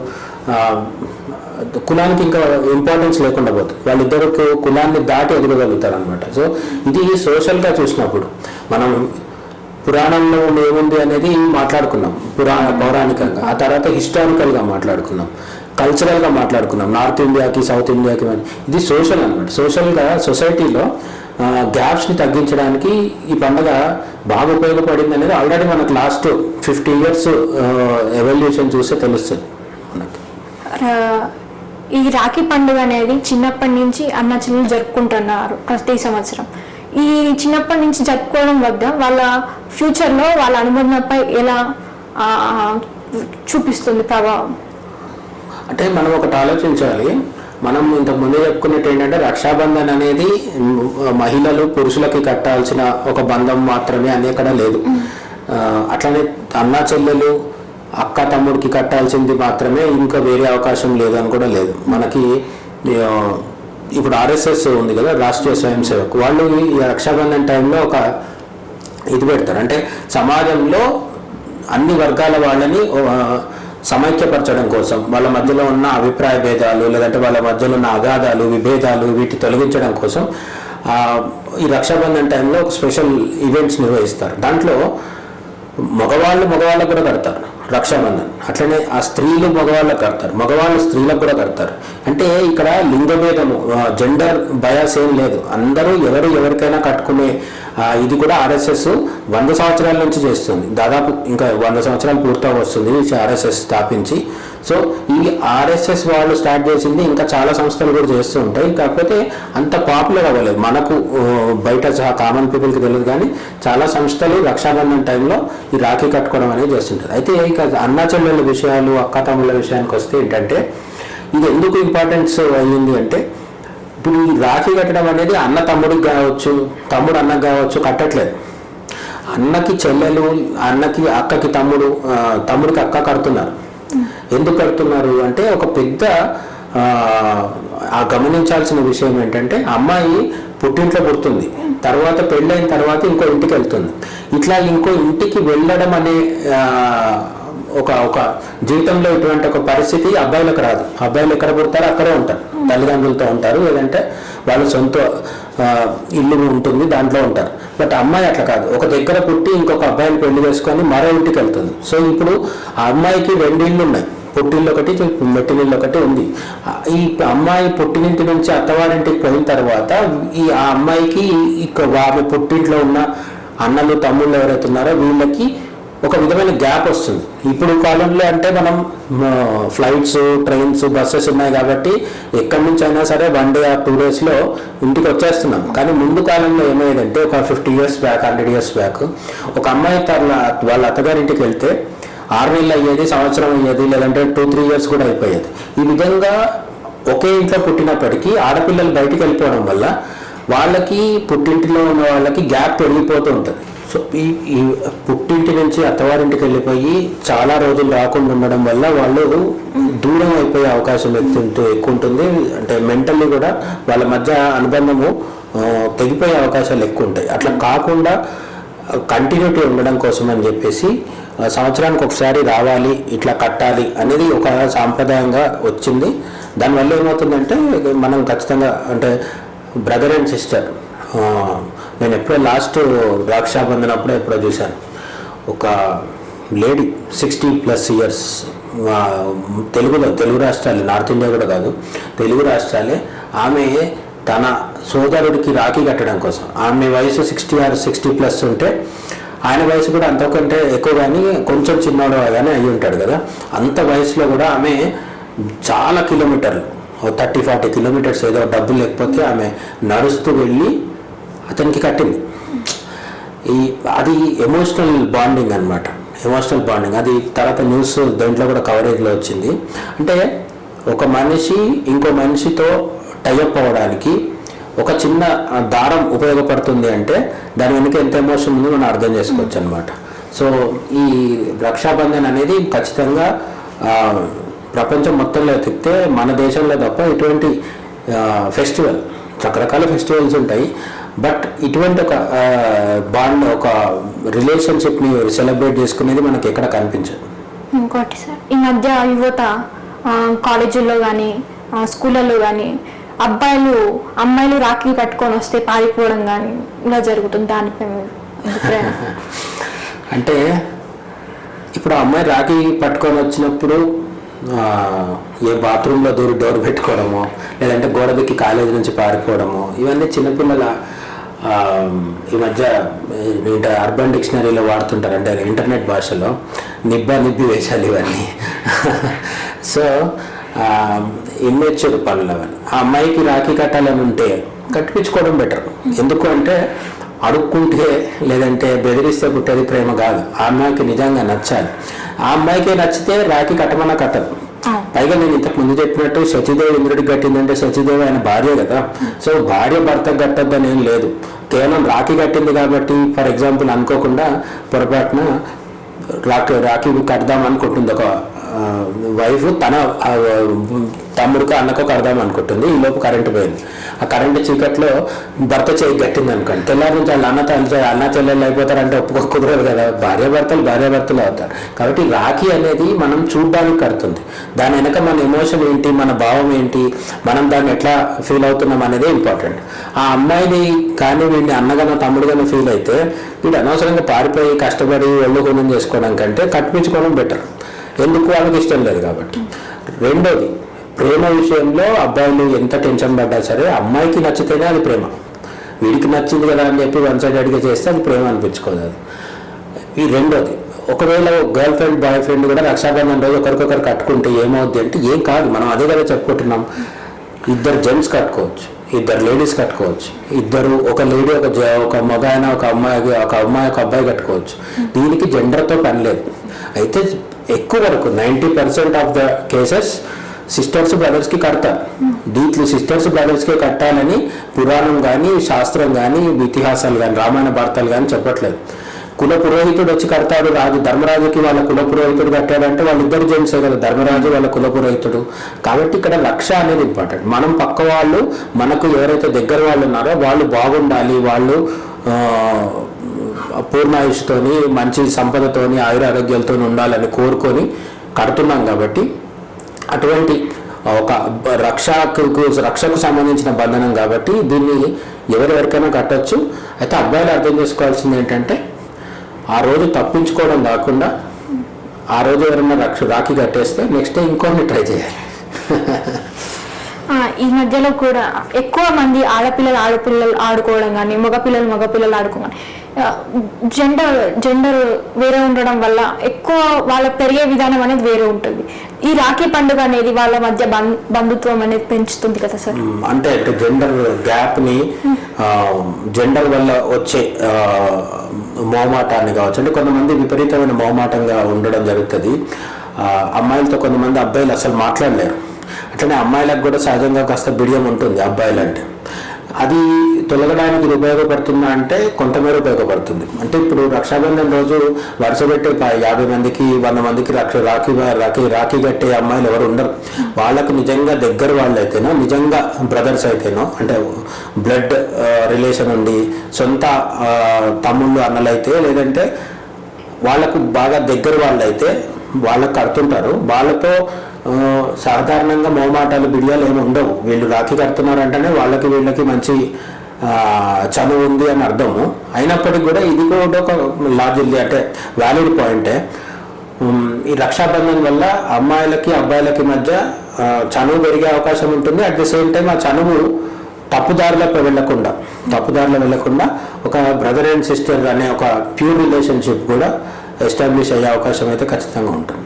కులానికి ఇంకా ఇంపార్టెన్స్ లేకుండా పోతుంది. వాళ్ళిద్దరు కులాన్ని దాటి ఎదగగలుగుతారు అనమాట. సో ఇది సోషల్గా చూసినప్పుడు మనం పురాణంలో ఏముంది అనేది మాట్లాడుకున్నాం, పౌరాణికంగా. ఆ తర్వాత హిస్టారికల్గా మాట్లాడుకున్నాం, కల్చరల్గా మాట్లాడుకున్నాం, నార్త్ ఇండియాకి సౌత్ ఇండియాకి. ఇది సోషల్ అనమాట. సోషల్గా సొసైటీలో గ్యాప్స్ని తగ్గించడానికి ఈ పండుగ బాగా ఉపయోగపడింది అనేది ఆల్రెడీ మనకు లాస్ట్ 50 years ఎవల్యూషన్ చూస్తే తెలుస్తుంది మనకి. ఈ రాఖీ పండుగ అనేది చిన్నప్పటి నుంచి అన్న చెల్లెలు జరుపుకుంటున్నారు ప్రతి సంవత్సరం. ఈ చిన్నప్పటి నుంచి జరుపుకోవడం వద్ద వాళ్ళ ఫ్యూచర్లో వాళ్ళ అనుబంధంపై ఎలా చూపిస్తుంది ప్రభావం? అంటే మనం ఒకటి ఆలోచించాలి. మనం ఇంతకు ముందే చెప్పుకున్నట్టు ఏంటంటే రక్షాబంధన్ అనేది మహిళలు పురుషులకి కట్టాల్సిన ఒక బంధం మాత్రమే అని ఎక్కడ లేదు. అట్లనే అన్న చెల్లెలు అక్క తమ్ముడికి కట్టాల్సింది మాత్రమే, ఇంకా వేరే అవకాశం లేదు అని కూడా లేదు. మనకి ఇప్పుడు RSS ఉంది కదా, రాష్ట్రీయ స్వయం సేవక్, వాళ్ళు ఈ రక్షాబంధన్ టైంలో ఒక ఇది పెడతారు. అంటే సమాజంలో అన్ని వర్గాల వాళ్ళని సమైక్యపరచడం కోసం, వాళ్ళ మధ్యలో ఉన్న అభిప్రాయ భేదాలు లేదంటే వాళ్ళ మధ్యలో ఉన్న అగాధాలు విభేదాలు వీటి తొలగించడం కోసం ఈ రక్షాబంధన్ టైంలో ఒక స్పెషల్ ఈవెంట్స్ నిర్వహిస్తారు. దాంట్లో మగవాళ్ళకు కూడా కడతారు రక్షాబంధన్. అట్లనే ఆ స్త్రీలు మగవాళ్ళకు కడతారు, మగవాళ్ళు స్త్రీలకు కూడా కడతారు. అంటే ఇక్కడ లింగభేదము, జెండర్ బయాస్ ఏం లేదు. అందరూ ఎవరికైనా కట్టుకునే ఇది కూడా RSS 100 సంవత్సరాల నుంచి చేస్తుంది. దాదాపు ఇంకా 100 సంవత్సరాలు పూర్తి వస్తుంది RSS స్థాపించి. సో ఈ RSS వాళ్ళు స్టార్ట్ చేసింది, ఇంకా చాలా సంస్థలు కూడా చేస్తూ ఉంటాయి. కాకపోతే అంత పాపులర్ అవ్వలేదు, మనకు బయట కామన్ పీపుల్కి తెలియదు. కానీ చాలా సంస్థలు రక్షాబంధన్ టైంలో ఈ రాఖీ కట్టుకోవడం అనేది చేస్తుంటారు. అయితే ఇక అన్నా చెల్లెళ్ళ విషయాలు, అక్క తమ్ముళ్ళ విషయానికి వస్తే ఏంటంటే ఇది ఎందుకు ఇంపార్టెన్స్ అయ్యింది అంటే, ఇప్పుడు ఈ రాఖీ కట్టడం అనేది అన్న తమ్ముడికి కావచ్చు, తమ్ముడు అన్నకు కావచ్చు కట్టట్లేదు. అన్నకి చెల్లెలు, అన్నకి అక్కకి తమ్ముడు, తమ్ముడికి అక్క కడుతున్నారు. ఎందుకు కడుతున్నారు అంటే ఒక పెద్ద గమనించాల్సిన విషయం ఏంటంటే, అమ్మాయి పుట్టింట్లో పుడుతుంది, తర్వాత పెళ్ళైన తర్వాత ఇంకో ఇంటికి వెళ్తుంది. ఇట్లా ఇంకో ఇంటికి వెళ్ళడం అనే ఒక జీవితంలో ఇటువంటి ఒక పరిస్థితి అబ్బాయిలకు రాదు. అబ్బాయిలు ఎక్కడ పుడతారో అక్కడే ఉంటారు, తల్లిదండ్రులతో ఉంటారు, లేదంటే వాళ్ళ సొంత ఇల్లు ఉంటుంది దాంట్లో ఉంటారు. బట్ అమ్మాయి అట్లా కాదు, ఒక దగ్గర పుట్టి ఇంకొక అబ్బాయిని పెళ్లి చేసుకొని మరో ఇంటికి వెళ్తుంది. సో ఇప్పుడు ఆ అమ్మాయికి 2 ఇళ్ళు ఉన్నాయి, పుట్టిల్లు ఒకటి మెట్టినిల్లు ఒకటి ఉంది. ఈ అమ్మాయి పుట్టినింటి నుంచి అత్తవారింటికి పోయిన తర్వాత ఆ అమ్మాయికి ఆమె పుట్టింట్లో ఉన్న అన్నలు తమ్ముళ్ళు ఎవరైతే ఉన్నారో వీళ్ళకి ఒక విధమైన గ్యాప్ వస్తుంది. ఇప్పుడు కాలంలో అంటే మనం ఫ్లైట్స్, ట్రైన్స్, బస్సెస్ ఉన్నాయి కాబట్టి ఎక్కడి నుంచి అయినా సరే 1 day or 2 daysలో ఇంటికి వచ్చేస్తున్నాం. కానీ ముందు కాలంలో ఏమయ్యేదంటే ఒక 50 years బ్యాక్, 100 years బ్యాక్ ఒక అమ్మాయి వాళ్ళ అత్తగారింటికి వెళ్తే 6 నెలలు అయ్యేది, సంవత్సరం అయ్యేది, లేదంటే 2-3 years కూడా అయిపోయేది. ఈ విధంగా ఒకే ఇంట్లో పుట్టినప్పటికీ ఆడపిల్లలు బయటికి వెళ్ళిపోవడం వల్ల వాళ్ళకి పుట్టింటిలో ఉన్న వాళ్ళకి గ్యాప్ పెరిగిపోతూ ఉంటుంది. సో ఈ పుట్టింటి నుంచి అత్తవారింటికి వెళ్ళిపోయి చాలా రోజులు రాకుండా ఉండడం వల్ల వాళ్ళు దూరం అయిపోయే అవకాశం ఎక్కువ ఉంటుంది. అంటే మెంటల్లీ కూడా వాళ్ళ మధ్య అనుబంధము తెగిపోయే అవకాశాలు ఎక్కువ ఉంటాయి. అట్లా కాకుండా కంటిన్యూటీ ఉండడం కోసం అని చెప్పేసి సంవత్సరానికి ఒకసారి రావాలి, ఇట్లా కట్టాలి అనేది ఒక సాంప్రదాయంగా వచ్చింది. దానివల్ల ఏమవుతుందంటే మనం ఖచ్చితంగా అంటే బ్రదర్ అండ్ సిస్టర్. నేను ఎప్పుడో లాస్ట్ రక్షాబంధన్ అప్పుడే ఎప్పుడో చూశాను, ఒక లేడీ 60+ years తెలుగు రాష్ట్రాలే, నార్త్ ఇండియా కూడా కాదు, తెలుగు రాష్ట్రాలే, ఆమె తన సోదరుడికి రాఖీ కట్టడం కోసం, ఆమె వయసు 60 or 60+ ఉంటే ఆయన వయసు కూడా అంతకంటే ఎక్కువ కానీ కొంచెం చిన్నవాడు కానీ అయ్యి ఉంటాడు కదా, అంత వయసులో కూడా ఆమె చాలా కిలోమీటర్లు 30-40 kilometers ఏదో డబ్బులు లేకపోతే ఆమె నడుస్తూ వెళ్ళి అతనికి కట్టింది. అది ఎమోషనల్ బాండింగ్ అనమాట, ఎమోషనల్ బాండింగ్. అది తర్వాత న్యూస్ దాంట్లో కూడా కవరేజ్లో వచ్చింది. అంటే ఒక మనిషి ఇంకో మనిషితో టైఅప్ అవ్వడానికి ఒక చిన్న దారం ఉపయోగపడుతుంది అంటే దాని వెనుక ఎంత ఎమోషన్ ఉందో మనం అర్థం చేసుకోవచ్చు అనమాట. సో ఈ రక్షాబంధన్ అనేది ఖచ్చితంగా ప్రపంచం మొత్తంలో ఎత్తితే మన దేశంలో తప్ప ఇటువంటి ఫెస్టివల్, రకరకాల ఫెస్టివల్స్ ఉంటాయి, బట్ ఇటువంటి ఒక బాండ్, ఒక రిలేషన్షిప్ని సెలబ్రేట్ చేసుకునేది మనకి ఎక్కడ కనిపించదు. ఇంకోటి సార్, ఈ మధ్య యువత కాలేజీల్లో కానీ స్కూళ్ళల్లో కానీ అమ్మాయిలు రాఖీ కట్టుకొని వస్తే పారిపోవడం కానీ ఇలా జరుగుతుంది. దానిపై అంటే ఇప్పుడు అమ్మాయి రాఖీ పట్టుకొని వచ్చినప్పుడు ఏ బాత్రూంలో డోర్ పెట్టుకోవడమో, లేదంటే గోడ దిక్కి కాలేజీ నుంచి పారిపోవడమో, ఇవన్నీ చిన్నపిల్లల ఈ మధ్య అర్బన్ డిక్షనరీలో వాడుతుంటారు, అంటే ఇంటర్నెట్ భాషలో నిబ్బి వేషాలు ఇవన్నీ. సో ఇమ్మెచ్యూర్ పనులు అవన్నీ. ఆ అమ్మాయికి రాఖీ కట్టాలని ఉంటే కట్టించుకోవడం బెటర్. ఎందుకు అంటే అడుక్కుంటే లేదంటే బెదిరిస్తే పుట్టేది ప్రేమ కాదు. ఆ అమ్మాయికి నిజంగా నచ్చాలి. ఆ అమ్మాయికి నచ్చితే రాఖీ కట్టమన్నా కట్టదు. పైగా నేను ఇంతకు ముందు చెప్పినట్టు సతీదేవి ఇంద్రుడికి కట్టిందంటే సతీదేవి ఆయన భార్య కదా. సో భార్య భర్తకు కట్టద్దని ఏం లేదు. కేవలం రాఖీ కట్టింది కాబట్టి ఫర్ ఎగ్జాంపుల్ అనుకోకుండా పొరపాటున రాఖీ కడదాం అనుకుంటుంది ఒక వైఫ్, తన తమ్ముడికి అన్నకో కడదాం అనుకుంటుంది. ఈ లోపు కరెంటు పోయింది. ఆ కరెంటు చీకట్లో భర్త చేయి కట్టింది అనుకోండి, తెల్లారి నుంచి వాళ్ళు అన్న చెల్లెళ్ళు అయిపోతారంటే కుదరదు కదా. భార్యాభర్తలు అవుతారు. కాబట్టి రాఖీ అనేది మనం చూడ్డానికి కడుతుంది. దాని వెనక మన ఎమోషన్ ఏంటి, మన భావం ఏంటి, మనం దాన్ని ఎట్లా ఫీల్ అవుతున్నాం అనేది ఇంపార్టెంట్. ఆ అమ్మాయిని కానీ వీడిని అన్నగానో తమ్ముడుగానో ఫీల్ అయితే వీడు అనవసరంగా పారిపోయి కష్టపడి ఒళ్ళు హోనం చేసుకోవడం కంటే కట్టించుకోవడం బెటర్. ఎందుకు? వాళ్ళకి ఇష్టం లేదు కాబట్టి. రెండోది, ప్రేమ విషయంలో అబ్బాయిలు ఎంత టెన్షన్ పడ్డా సరే అమ్మాయికి నచ్చితేనే అది ప్రేమ. వీడికి నచ్చింది కదా అని చెప్పి వన్ సైడెడ్గా చేస్తే అది ప్రేమ అనిపించుకోదు. అది ఈ రెండోది. ఒకవేళ గర్ల్ ఫ్రెండ్ బాయ్ ఫ్రెండ్ కూడా రక్షాబంధన్ రోజు ఒకరికొకరు కట్టుకుంటే ఏమవుద్ది అంటే ఏం కాదు. మనం అదే కదా చెప్పుకుంటున్నాం. ఇద్దరు జెంట్స్ కట్టుకోవచ్చు, ఇద్దరు లేడీస్ కట్టుకోవచ్చు, ఇద్దరు ఒక లేడీ ఒక మగ అయినా ఒక అమ్మాయి ఒక అబ్బాయి కట్టుకోవచ్చు. దీనికి జెండర్తో పని లేదు. అయితే ఎక్కువ వరకు 90% ఆఫ్ ద కేసెస్ సిస్టర్స్ బ్రదర్స్కి కడతారు. దీంట్లో సిస్టర్స్ బ్రదర్స్కే కట్టాలని పురాణం కానీ శాస్త్రం కానీ ఇతిహాసాలు కానీ రామాయణ భారతాలు కానీ చెప్పట్లేదు. కుల పురోహితుడు వచ్చి కడతాడు. ధర్మరాజుకి వాళ్ళ కుల పురోహితుడు కట్టాడంటే వాళ్ళిద్దరు జెంట్సే కదా, ధర్మరాజు వాళ్ళ కుల పురోహితుడు. కాబట్టి ఇక్కడ రక్ష అనేది ఇంపార్టెంట్. మనం పక్క వాళ్ళు, మనకు ఎవరైతే దగ్గర వాళ్ళు ఉన్నారో వాళ్ళు బాగుండాలి, వాళ్ళు పూర్ణాయుష్తోని మంచి సంపదతోని ఆయురారోగ్యాలతో ఉండాలని కోరుకొని కడుతున్నాం. కాబట్టి అటువంటి ఒక రక్షకు సంబంధించిన బంధనం కాబట్టి దీన్ని ఎవరెవరికైనా కట్టొచ్చు. అయితే అబ్బాయిలు అర్థం చేసుకోవాల్సింది ఏంటంటే ఆ రోజు తప్పించుకోవడం కాకుండా ఆ రోజు ఎవరైనా రాఖీ కట్టేస్తే నెక్స్ట్ డే ఇంకొన్ని ట్రై చేయాలి. ఈ మధ్యలో కూడా ఎక్కువ మంది ఆడపిల్లలు ఆడుకోవడం కానీ మగపిల్లలు ఆడుకోవడం, జెండర్ వేరే ఉండడం వల్ల ఎక్కువ వాళ్ళ పెరిగే విధానం అనేది వేరే ఉంటుంది. ఈ రాఖీ పండుగ అనేది వాళ్ళ మధ్య బంధుత్వం అనేది పెంచుతుంది కదా సార్. అంటే జెండర్ గ్యాప్ ని జెండర్ వల్ల వచ్చే మోమాటాన్ని కావచ్చు. అంటే కొంతమంది విపరీతమైన మోమాటంగా ఉండడం జరుగుతుంది. అమ్మాయిలతో కొంతమంది అబ్బాయిలు అసలు మాట్లాడలేరు. అట్లనే అమ్మాయిలకు కూడా సహజంగా కాస్త బిడియం ఉంటుంది అబ్బాయిలు అంటే. అది తొలగడానికి ఉపయోగపడుతుందా అంటే కొంతమేర ఉపయోగపడుతుంది. అంటే ఇప్పుడు రక్షాబంధన్ రోజు వరుస పెట్టి 50 మందికి 100 మందికి రాఖీ కట్టే అమ్మాయిలు ఎవరు ఉండరు. వాళ్ళకు నిజంగా దగ్గర వాళ్ళు అయితేనో, నిజంగా బ్రదర్స్ అయితేనో, అంటే బ్లడ్ రిలేషన్ ఉండి సొంత తమ్ముళ్ళు అన్నలైతే, లేదంటే వాళ్ళకు బాగా దగ్గర వాళ్ళు అయితే వాళ్ళకు కడుతుంటారు. వాళ్ళతో సాధారణంగా మోమాటాలు బిడియాలు ఏమి ఉండవు. వీళ్ళు రాఖీ కడుతున్నారంటేనే వాళ్ళకి వీళ్ళకి మంచి చనువు ఉంది అని అర్థము. అయినప్పటికీ కూడా ఇది కూడా ఒక లాజిక్, అంటే వ్యాలిడ్ పాయింటే. ఈ రక్షాబంధన్ వల్ల అమ్మాయిలకి అబ్బాయిలకి మధ్య చనువు పెరిగే అవకాశం ఉంటుంది. అట్ ది సేమ్ టైం ఆ చనువు తప్పుదారిలో వెళ్ళకుండా ఒక బ్రదర్ అండ్ సిస్టర్ అనే ఒక ప్యూర్ రిలేషన్షిప్ కూడా ఎస్టాబ్లిష్ అయ్యే అవకాశం అయితే ఖచ్చితంగా ఉంటుంది.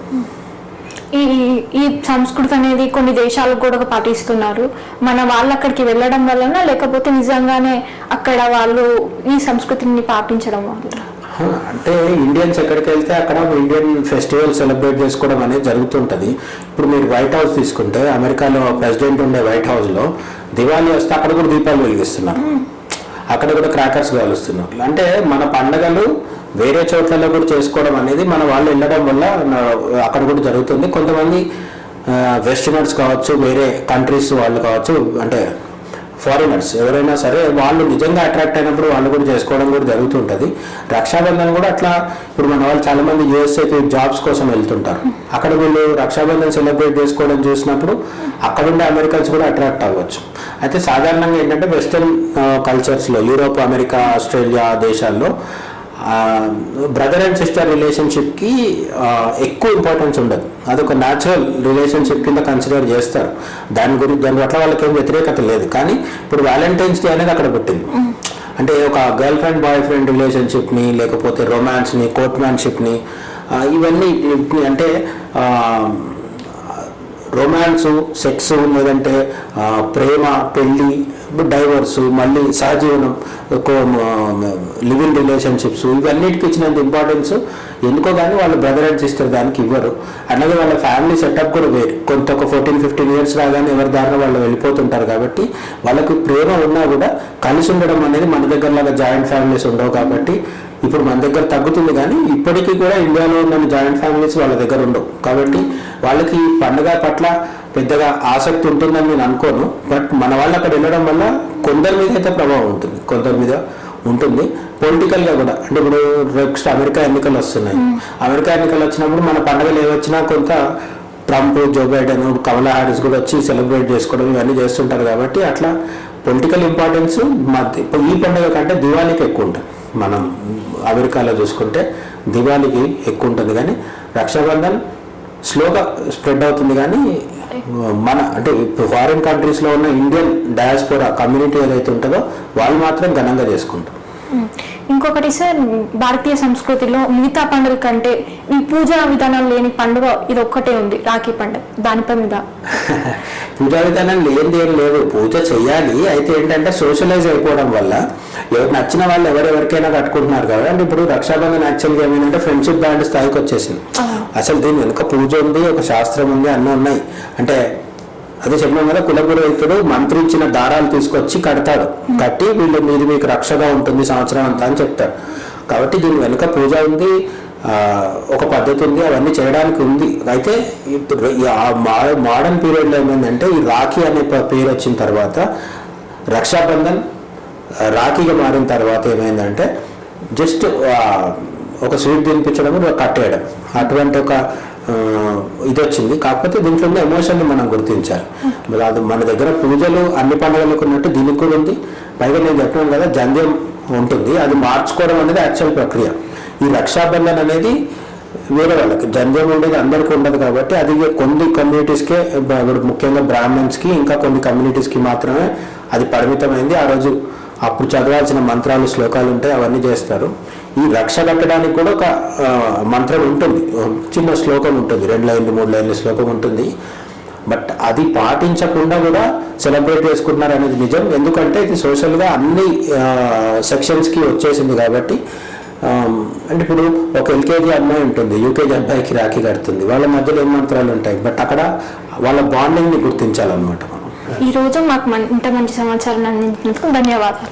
ఈ సంస్కృతి అనేది కొన్ని దేశాలకు కూడా పాటిస్తున్నారు. మన వాళ్ళు అక్కడికి వెళ్ళడం వలన, లేకపోతే నిజంగానే అక్కడ వాళ్ళు ఈ సంస్కృతిని పాటించడం వల్ల? అంటే ఇండియన్స్ ఎక్కడికి వెళ్తే అక్కడ ఇండియన్ ఫెస్టివల్ సెలబ్రేట్ చేసుకోవడం అనేది జరుగుతుంటుంది. ఇప్పుడు మీరు వైట్ హౌస్ తీసుకుంటే, అమెరికాలో ప్రెసిడెంట్ ఉండే వైట్ హౌస్లో దివాళీ వస్తే అక్కడ కూడా దీపాలు వెలిగిస్తున్నారు, అక్కడ కూడా క్రాకర్స్ కాలుస్తున్నారు. అంటే మన పండగలు వేరే చోట్లలో కూడా చేసుకోవడం అనేది మన వాళ్ళు వెళ్ళడం వల్ల అక్కడ కూడా జరుగుతుంది. కొంతమంది వెస్టర్నర్స్ కావచ్చు, వేరే కంట్రీస్ వాళ్ళు కావచ్చు, అంటే ఫారినర్స్ ఎవరైనా సరే వాళ్ళు నిజంగా అట్రాక్ట్ అయినప్పుడు వాళ్ళు కూడా చేసుకోవడం కూడా జరుగుతుంటుంది. రక్షాబంధన్ కూడా అట్లా, ఇప్పుడు మన వాళ్ళు చాలా మంది యూఎస్ఏకి జాబ్స్ కోసం వెళ్తుంటారు. అక్కడ వీళ్ళు రక్షాబంధన్ సెలబ్రేట్ చేసుకోవడం చూసినప్పుడు అక్కడ ఉండే అమెరికన్స్ కూడా అట్రాక్ట్ అవ్వచ్చు. అయితే సాధారణంగా ఏంటంటే వెస్టర్న్ కల్చర్స్లో యూరోప్, అమెరికా, ఆస్ట్రేలియా దేశాల్లో బ్రదర్ అండ్ సిస్టర్ రిలేషన్షిప్కి ఎక్కువ ఇంపార్టెన్స్ ఉండదు. అదొక న్యాచురల్ రిలేషన్షిప్ కింద కన్సిడర్ చేస్తారు. దాని పట్ల వాళ్ళకి ఏం వ్యతిరేకత లేదు. కానీ ఇప్పుడు వ్యాలంటైన్స్ డే అనేది అక్కడ పుట్టింది. అంటే ఒక గర్ల్ ఫ్రెండ్ బాయ్ ఫ్రెండ్ రిలేషన్షిప్ని, లేకపోతే రొమాన్స్ని, కోర్ట్మ్యాన్షిప్ని, ఇవన్నీ అంటే రొమాన్స్, సెక్స్, లేదంటే ప్రేమ, పెళ్ళి, డైవర్సు, మళ్ళీ సహజీవనం, లివింగ్ రిలేషన్షిప్స్, ఇవన్నిటికి ఇచ్చినంత ఇంపార్టెన్స్ ఎందుకో కానీ వాళ్ళు బ్రదర్ అండ్ సిస్టర్ దానికి ఇవ్వరు. అలాగే వాళ్ళ ఫ్యామిలీ సెటప్ కూడా వేరు. కొంత ఒక 14-15 ఇయర్స్ రాగానే ఎవరి దారిలో వాళ్ళు వెళ్ళిపోతుంటారు. కాబట్టి వాళ్ళకి ప్రేమ ఉన్నా కూడా కలిసి ఉండడం అనేది మన దగ్గర లాగా జాయింట్ ఫ్యామిలీస్ ఉండవు. కాబట్టి ఇప్పుడు మన దగ్గర తగ్గుతుంది, కానీ ఇప్పటికీ కూడా ఇండియాలో ఉన్న జాయింట్ ఫ్యామిలీస్ వాళ్ళ దగ్గర ఉండవు. కాబట్టి వాళ్ళకి పండుగ పట్ల పెద్దగా ఆసక్తి ఉంటుందని నేను అనుకోను. బట్ మన వాళ్ళు అక్కడ వెళ్ళడం వల్ల కొందరి మీద అయితే ప్రభావం ఉంటుంది, కొందరి మీద ఉంటుంది. పొలిటికల్గా కూడా, అంటే ఇప్పుడు నెక్స్ట్ అమెరికా ఎన్నికలు వస్తున్నాయి. అమెరికా ఎన్నికలు వచ్చినప్పుడు మన పండుగలు ఏవచ్చినా కొంత ట్రంప్, జో బైడెన్, కమలా హారిస్ కూడా వచ్చి సెలబ్రేట్ చేసుకోవడం ఇవన్నీ చేస్తుంటారు. కాబట్టి అట్లా పొలిటికల్ ఇంపార్టెన్స్ ఈ పండుగ కంటే దివాళీకి ఎక్కువ ఉంటుంది. మనం అమెరికాలో చూసుకుంటే దివాళీకి ఎక్కువ ఉంటుంది. కానీ రక్షాబంధన్ స్లోగా స్ప్రెడ్ అవుతుంది. కానీ మన అంటే ఫారిన్ కంట్రీస్లో ఉన్న ఇండియన్ డయాస్పోరా కమ్యూనిటీ ఏదైతే ఉంటుందో వాళ్ళు మాత్రం ఘనంగా చేసుకుంటారు. ఇంకొకటి సార్, భారతీయ సంస్కృతిలో మిగతా పండుగ కంటే ఈ పూజా విధానం లేని పండుగ ఇది ఒక్కటే ఉంది, రాఖీ పండుగ. దానిపై మీద పూజా విధానం లేనిది ఏం లేదు, పూజ చెయ్యాలి. అయితే ఏంటంటే సోషలైజ్ అయిపోవడం వల్ల ఎవరికి నచ్చిన వాళ్ళు ఎవరెవరికైనా కట్టుకుంటున్నారు కదా. అంటే ఇప్పుడు రక్షాబంధన్ యాక్చువల్గా ఏమైందంటే ఫ్రెండ్షిప్ బ్యాండ్ స్థాయికి వచ్చేసింది. అసలు దీని వెనుక పూజ ఉంది, ఒక శాస్త్రం ఉంది, అన్నీ ఉన్నాయి. అంటే అదే చెప్పినాం కదా, కులపురోహితుడు మంత్రించిన దారాలు తీసుకొచ్చి కడతాడు. కట్టి మీరు మీకు రక్షగా ఉంటుంది సంవత్సరం అంతా అని చెప్తాడు. కాబట్టి దీని వెనుక పూజ ఉంది, ఒక పద్ధతి ఉంది, అవన్నీ చేయడానికి ఉంది. అయితే ఇప్పుడు మోడర్న్ పీరియడ్లో ఏమైందంటే ఈ రాఖీ అనే పేరు వచ్చిన తర్వాత, రక్షాబంధన్ రాఖీగా మారిన తర్వాత ఏమైందంటే జస్ట్ ఒక స్వీట్ తినిపించడం, కట్టేయడం, అటువంటి ఒక ఇది వచ్చింది. కాకపోతే దీంట్లో ఉన్న ఎమోషన్ని మనం గుర్తించాలి. అది మన దగ్గర పూజలు అన్ని పండుగలకు ఉన్నట్టు దీనికి కూడా ఉంది. పైగా నేను చెప్పాను కదా, జంధ్యం ఉంటుంది, అది మార్చుకోవడం అనేది యాక్చువల్ ప్రక్రియ. ఈ రక్షాబంధన్ అనేది వేరే వాళ్ళకి, జంధ్యం ఉండేది అందరికీ ఉండదు. కాబట్టి అది కొన్ని కమ్యూనిటీస్కే, ముఖ్యంగా బ్రాహ్మణ్స్కి, ఇంకా కొన్ని కమ్యూనిటీస్కి మాత్రమే అది పరిమితమైంది. ఆ రోజు అప్పుడు చదవాల్సిన మంత్రాలు, శ్లోకాలు ఉంటాయి, అవన్నీ చేస్తారు. ఈ రక్ష కట్టడానికి కూడా ఒక మంత్రం ఉంటుంది, చిన్న శ్లోకం ఉంటుంది, 2 లైన్లు 3 లైన్ల శ్లోకం ఉంటుంది. బట్ అది పాటించకుండా కూడా సెలబ్రేట్ చేసుకుంటున్నారు అనేది నిజం. ఎందుకంటే ఇది సోషల్గా అన్ని సెక్షన్స్కి వచ్చేసింది. కాబట్టి అంటే ఇప్పుడు ఒక ఎల్కేజీ అమ్మాయి ఉంటుంది, యూకేజీ అబ్బాయికి రాఖీ కడుతుంది, వాళ్ళ మధ్యలో ఏం మంత్రాలు ఉంటాయి. బట్ అక్కడ వాళ్ళ బాండింగ్ని గుర్తించాలన్నమాట. ఈ రోజు మాకు ఇంత మంచి సమాచారాన్ని అందించినందుకు ధన్యవాదాలు.